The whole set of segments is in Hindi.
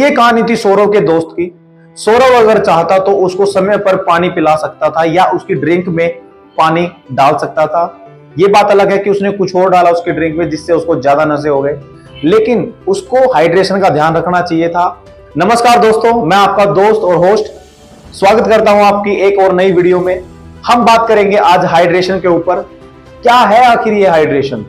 ये कहानी थी सौरव के दोस्त की। सौरव अगर चाहता तो उसको समय पर पानी पिला सकता था या उसकी ड्रिंक में पानी डाल सकता था। ये बात अलग है कि उसने कुछ और डाला उसकी ड्रिंक में जिससे उसको ज्यादा नशे हो गए, लेकिन उसको हाइड्रेशन का ध्यान रखना चाहिए था। नमस्कार दोस्तों, मैं आपका दोस्त और होस्ट स्वागत करता हूं आपकी एक और नई वीडियो में। हम बात करेंगे आज हाइड्रेशन के ऊपर। क्या है आखिर ये हाइड्रेशन?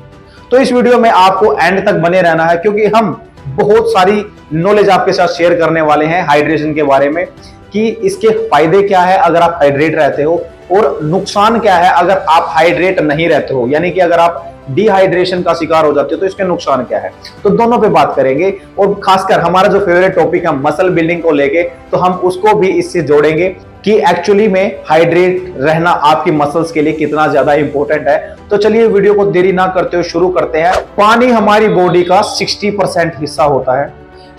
तो इस वीडियो में आपको एंड तक बने रहना है, क्योंकि हम बहुत सारी नॉलेज आपके साथ शेयर करने वाले हैं हाइड्रेशन के बारे में कि इसके फायदे क्या है अगर आप हाइड्रेट रहते हो और नुकसान क्या है अगर आप हाइड्रेट नहीं रहते हो, यानी कि अगर आप डिहाइड्रेशन का शिकार हो जाते हो तो इसके नुकसान क्या है। तो दोनों पे बात करेंगे और खासकर हमारा जो फेवरेट टॉपिक है मसल बिल्डिंग को लेके, तो हम उसको भी इससे जोड़ेंगे कि एक्चुअली में हाइड्रेट रहना आपकी मसल्स के लिए कितना ज्यादा इंपॉर्टेंट है। तो चलिए वीडियो को देरी ना करते हुए शुरू करते हैं। पानी हमारी बॉडी का 60% हिस्सा होता है,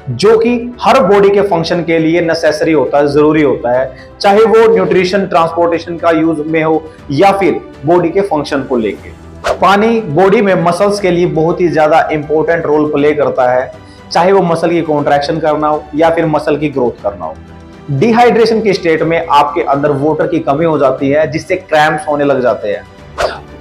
जो कि हर बॉडी के फंक्शन के लिए नेसेसरी होता है, जरूरी होता है, चाहे वो न्यूट्रिशन ट्रांसपोर्टेशन का यूज में हो या फिर बॉडी के फंक्शन को लेके। पानी बॉडी में मसल्स के लिए बहुत ही ज्यादा इंपॉर्टेंट रोल प्ले करता है, चाहे वो मसल की कॉन्ट्रैक्शन करना हो या फिर मसल की ग्रोथ करना हो। डिहाइड्रेशन के स्टेट में आपके अंदर वाटर की कमी हो जाती है, जिससे क्रैम्प्स होने लग जाते हैं।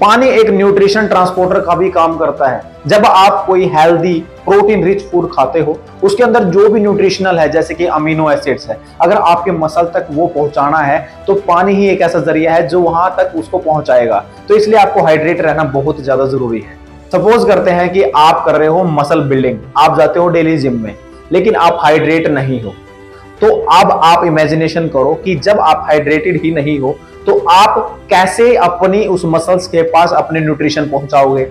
पानी एक न्यूट्रिशन ट्रांसपोर्टर का भी काम करता है। जब आप कोई हेल्दी प्रोटीन रिच फूड खाते हो, उसके अंदर जो भी न्यूट्रिशनल है जैसे कि अमीनो एसिड्स है, अगर आपके मसल तक वो पहुंचाना है तो पानी ही एक ऐसा जरिया है जो वहां तक उसको पहुंचाएगा। तो इसलिए आपको हाइड्रेट रहना बहुत ज्यादा जरूरी है। सपोज करते हैं कि आप कर रहे हो मसल बिल्डिंग, आप जाते हो डेली जिम में, लेकिन आप हाइड्रेट नहीं हो। तो अब आप इमेजिनेशन करो कि जब आप हाइड्रेटेड ही नहीं हो तो आप कैसे अपनी उस मसल्स के पास अपने न्यूट्रिशन पहुंचाओगे।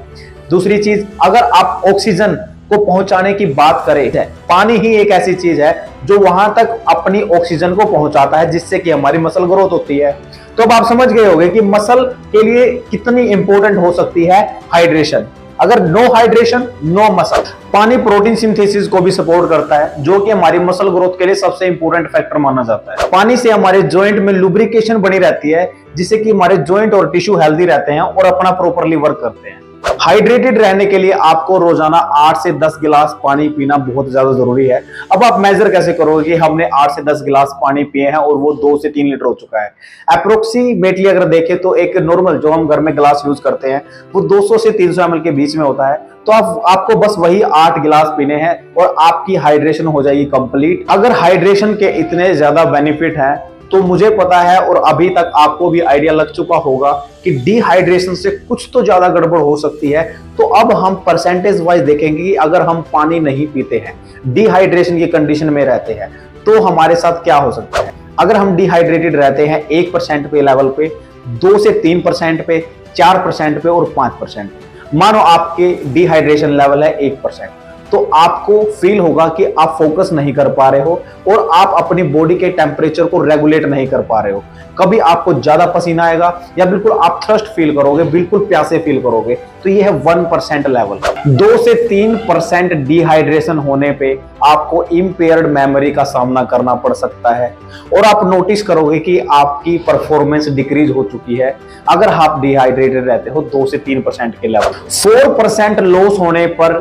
दूसरी चीज, अगर आप ऑक्सीजन को पहुंचाने की बात करें, पानी ही एक ऐसी चीज है जो वहां तक अपनी ऑक्सीजन को पहुंचाता है, जिससे कि हमारी मसल ग्रोथ होती है। तो अब आप समझ गए होंगे कि मसल के लिए कितनी इंपॉर्टेंट हो सकती है हाइड्रेशन। अगर नो हाइड्रेशन नो मसल। पानी प्रोटीन सिंथेसिस को भी सपोर्ट करता है, जो कि हमारी मसल ग्रोथ के लिए सबसे इंपॉर्टेंट फैक्टर माना जाता है। पानी से हमारे जॉइंट में लुब्रिकेशन बनी रहती है, जिससे कि हमारे जॉइंट और टिश्यू हेल्दी रहते हैं और अपना प्रॉपरली वर्क करते हैं। हाइड्रेटेड रहने के लिए आपको रोजाना 8 से 10 गिलास पानी पीना बहुत ज्यादा जरूरी है। अब आप मेजर कैसे करोगे कि हमने 8 से 10 गिलास पानी पिए हैं और वो 2 से 3 लीटर हो चुका है। अप्रोक्सीमेटली अगर देखें तो एक नॉर्मल जो हम घर में गिलास यूज करते हैं वो 200 से 300 ml के बीच में होता है। तो आपको बस वही 8 गिलास पीने हैं और आपकी हाइड्रेशन हो जाएगी कंप्लीट। अगर हाइड्रेशन के इतने ज्यादा बेनिफिट हैं तो मुझे पता है और अभी तक आपको भी आइडिया लग चुका होगा कि डिहाइड्रेशन से कुछ तो ज्यादा गड़बड़ हो सकती है। तो अब हम परसेंटेज वाइज देखेंगे कि अगर हम पानी नहीं पीते हैं, डिहाइड्रेशन की कंडीशन में रहते हैं, तो हमारे साथ क्या हो सकता है। अगर हम डिहाइड्रेटेड रहते हैं 1% पे लेवल पे, 2 से 3% पे, 4% पे और 5%। मानो आपके डिहाइड्रेशन लेवल है 1%, तो आपको फील होगा कि आप फोकस नहीं कर पा रहे हो और आप अपनी बॉडी के टेम्परेचर को रेगुलेट नहीं कर पा रहे हो। कभी आपको ज्यादा पसीना आएगा या बिल्कुल आप थर्स्ट फील करोगे, बिल्कुल प्यासे फील करोगे। तो ये है 1% लेवल। 2 से 3% डिहाइड्रेशन होने पे आपको इम्पेयर्ड मेमोरी का सामना करना पड़ सकता है और आप नोटिस करोगे कि आपकी परफॉर्मेंस डिक्रीज हो चुकी है अगर आप डिहाइड्रेटेड रहते हो 2 से 3% के लेवल। 4% लॉस होने पर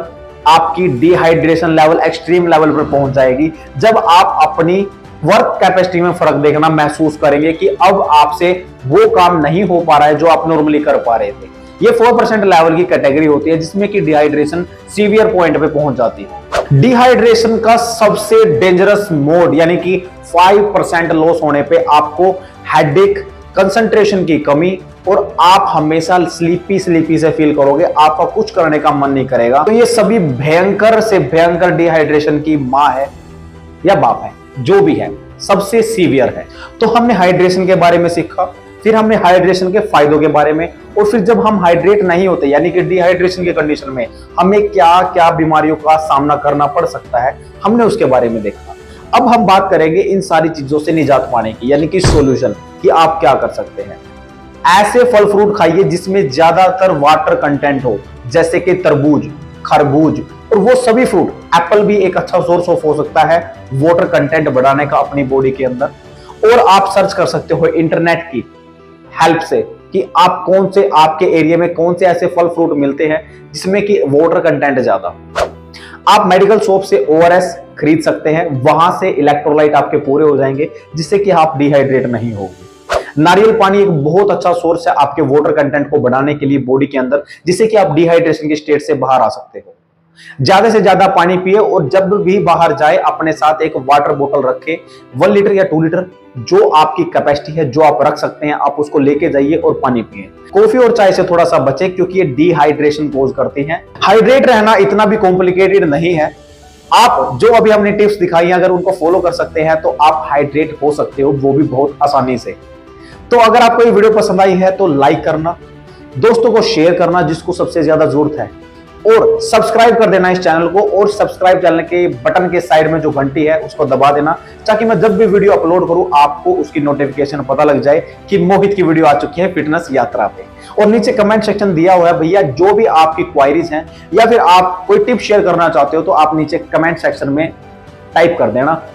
आपकी डिहाइड्रेशन लेवल एक्सट्रीम लेवल पर पहुंच जाएगी, जब आप अपनी वर्क कैपेसिटी में फर्क देखना महसूस करेंगे कि अब आपसे वो काम नहीं हो पा रहा है जो आप नॉर्मली कर पा रहे थे। ये 4% लेवल की कैटेगरी होती है जिसमें कि डिहाइड्रेशन सीवियर पॉइंट पे पहुंच जाती है। डिहाइड्रेशन का सबसे डेंजरस मोड यानी कि 5% लॉस होने पे आपको हेडेक, कंसंट्रेशन की कमी और आप हमेशा स्लीपी से फील करोगे, आपका कुछ करने का मन नहीं करेगा। तो ये सभी भयंकर से भयंकर डिहाइड्रेशन की मां है या बाप है, जो भी है, सबसे सीवियर है। तो हमने हाइड्रेशन के बारे में सीखा, फिर हमने हाइड्रेशन के फायदों के बारे में, और फिर जब हम हाइड्रेट नहीं होते यानी कि डिहाइड्रेशन की कंडीशन में हमें क्या क्या बीमारियों का सामना करना पड़ सकता है, हमने उसके बारे में देखा। अब हम बात करेंगे इन सारी चीजों से निजात पाने की, यानी कि सॉल्यूशन, कि आप क्या कर सकते हैं। ऐसे फल फ्रूट खाइए जिसमें ज्यादातर वाटर कंटेंट हो, जैसे कि तरबूज, खरबूज और वो सभी फ्रूट। एप्पल भी एक अच्छा सोर्स ऑफ हो सकता है वाटर कंटेंट बढ़ाने का अपनी बॉडी के अंदर। और आप सर्च कर सकते हो इंटरनेट की हेल्प से कि आप कौन से, आपके एरिया में कौन से ऐसे फल फ्रूट मिलते हैं जिसमें कि वाटर कंटेंट ज्यादा। आप मेडिकल शॉप से ORS, खरीद सकते हैं, वहां से इलेक्ट्रोलाइट आपके पूरे हो जाएंगे जिससे कि आप डिहाइड्रेट नहीं होगे। नारियल पानी एक बहुत अच्छा सोर्स है आपके वाटर कंटेंट को बढ़ाने के लिए बॉडी के अंदर, जिससे कि आप डिहाइड्रेशन की स्टेट से बाहर आ सकते हो। ज्यादा से ज्यादा पानी पिए और जब भी बाहर जाए अपने साथ एक वाटर बोतल रखें, 1 लीटर या 2 लीटर जो आपकी कैपेसिटी है, जो आप रख सकते हैं, आप उसको लेके जाइए और पानी पिए। कॉफी और चाय से थोड़ा सा बचें क्योंकि ये डिहाइड्रेशन कोज करती हैं। हाइड्रेट रहना इतना भी कॉम्प्लिकेटेड नहीं है। आप जो अभी हमने टिप्स दिखाई हैं, अगर उनको फॉलो कर सकते हैं तो आप हाइड्रेट हो सकते हो, वो भी बहुत आसानी से। तो अगर आपको ये वीडियो पसंद आई है तो लाइक करना, दोस्तों को शेयर करना जिसको सबसे ज्यादा जरूरत है, और सब्सक्राइब कर देना इस चैनल को, और सब्सक्राइब चैनल के बटन के साइड में जो घंटी है उसको दबा देना ताकि मैं जब भी वीडियो अपलोड करूं आपको उसकी नोटिफिकेशन पता लग जाए कि मोहित की वीडियो आ चुकी है फिटनेस यात्रा पे। और नीचे कमेंट सेक्शन दिया हुआ है भैया, जो भी आपकी क्वायरीज हैं या फिर आप कोई टिप शेयर करना चाहते हो तो आप नीचे कमेंट सेक्शन में टाइप कर देना।